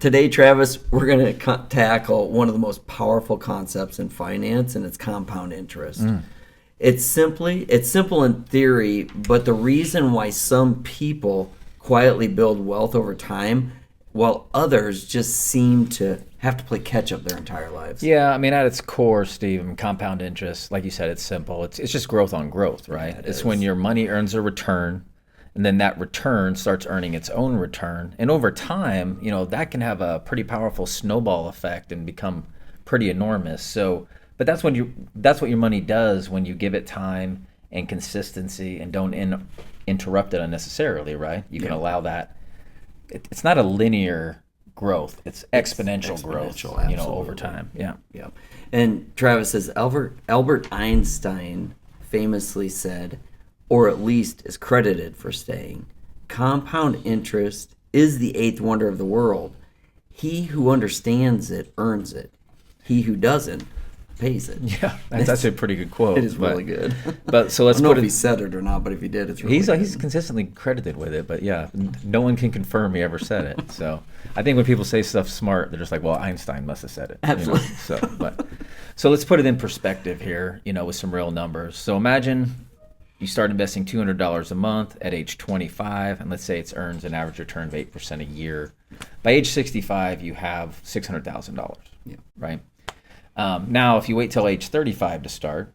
Today, Travis, we're going to tackle one of the most powerful concepts in finance, and it's compound interest. It's simple in theory, but the reason why some people quietly build wealth over time, while others just seem to have to play catch up their entire lives. Yeah, I mean, at its core, Steve, compound interest, like you said, it's simple. It's just growth on growth, right? Yeah, it's when your money earns a return, and then that return starts earning its own return. And over time, that can have a pretty powerful snowball effect and become pretty enormous. So, but that's what your money does when you give it time and consistency and don't interrupt it unnecessarily, right? You can allow that. It's not a linear growth. It's exponential growth, over time. Yeah. And Travis says Albert Einstein famously said, or at least is credited for saying, compound interest is the eighth wonder of the world. He who understands it earns it. He who doesn't pays it. Yeah, that's actually a pretty good quote. It is really good. But so let's I don't put know it. If he said it or not, but if he did, it's really good. He's consistently credited with it. But yeah, no one can confirm he ever said it. So I think when people say stuff smart, they're just like, well, Einstein must have said it. Absolutely. So let's put it in perspective here. With some real numbers. So imagine you start investing $200 a month at age 25, and let's say it earns an average return of 8% a year. By age 65, you have $600,000. Yeah. Right. Now, if you wait till age 35 to start,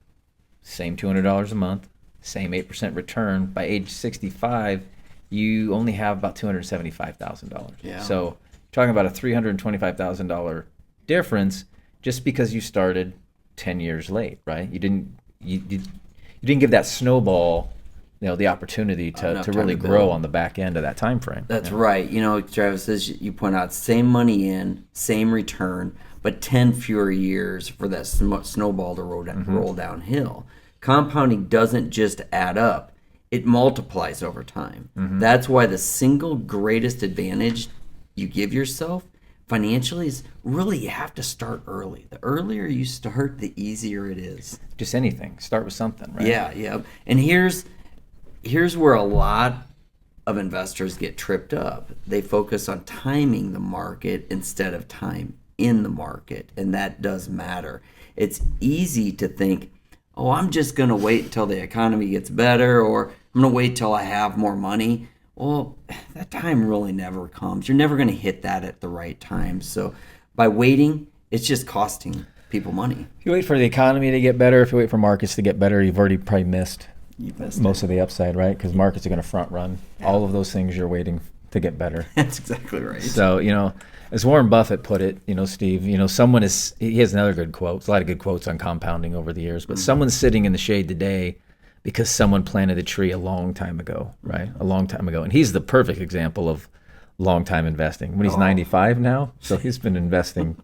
same $200 a month, same 8% return. By age 65, you only have about $275,000. Yeah. So talking about a $325,000 difference just because you started 10 years late, right? You didn't give that snowball, the opportunity to really grow on the back end of that time frame. That's right. Travis, as you point out, same money in, same return, but 10 fewer years for that snowball to roll downhill. Compounding doesn't just add up. It multiplies over time. That's why the single greatest advantage you give yourself financially is really you have to start early. The earlier you start, the easier it is. Just anything. Start with something, right? Yeah. And here's where a lot of investors get tripped up. They focus on timing the market instead of time in the market, and that does matter. It's easy to think, oh, I'm just going to wait until the economy gets better, or I'm going to wait till I have more money. Well, that time really never comes. You're never going to hit that at the right time. So by waiting, it's just costing people money. If you wait for the economy to get better, if you wait for markets to get better, you've already probably missed most of the upside, right? Because markets are going to front run all of those things you're waiting to get better. That's exactly right. So, as Warren Buffett put it, Steve, he has another good quote. There's a lot of good quotes on compounding over the years, but someone's sitting in the shade today because someone planted a tree a long time ago, right? A long time ago. And he's the perfect example of long time investing. When he's 95 now, so he's been investing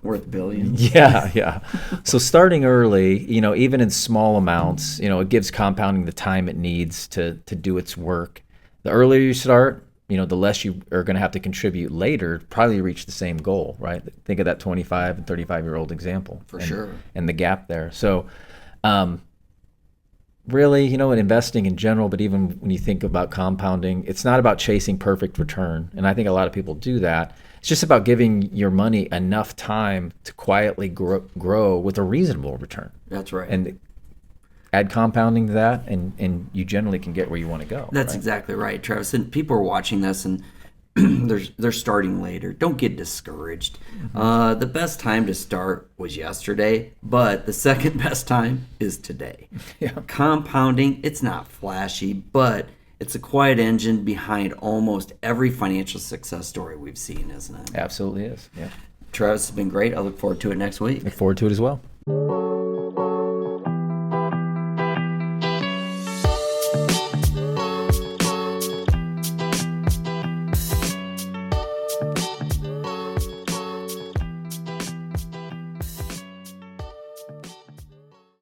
worth billions. Yeah. So starting early, even in small amounts, it gives compounding the time it needs to do its work. The earlier you start, the less you are going to have to contribute later to probably reach the same goal, right? Think of that 25 and 35-year-old example. For sure. And the gap there. So really, in investing in general, but even when you think about compounding, it's not about chasing perfect return. And I think a lot of people do that. It's just about giving your money enough time to quietly grow with a reasonable return. That's right. And add compounding to that, and you generally can get where you want to go. That's exactly right, Travis. And people are watching this, and they're starting later. Don't get discouraged. The best time to start was yesterday, but the second best time is today. Yeah. Compounding, it's not flashy, but it's a quiet engine behind almost every financial success story we've seen, isn't it? Absolutely is. Yeah. Travis, has been great. I look forward to it next week. Look forward to it as well.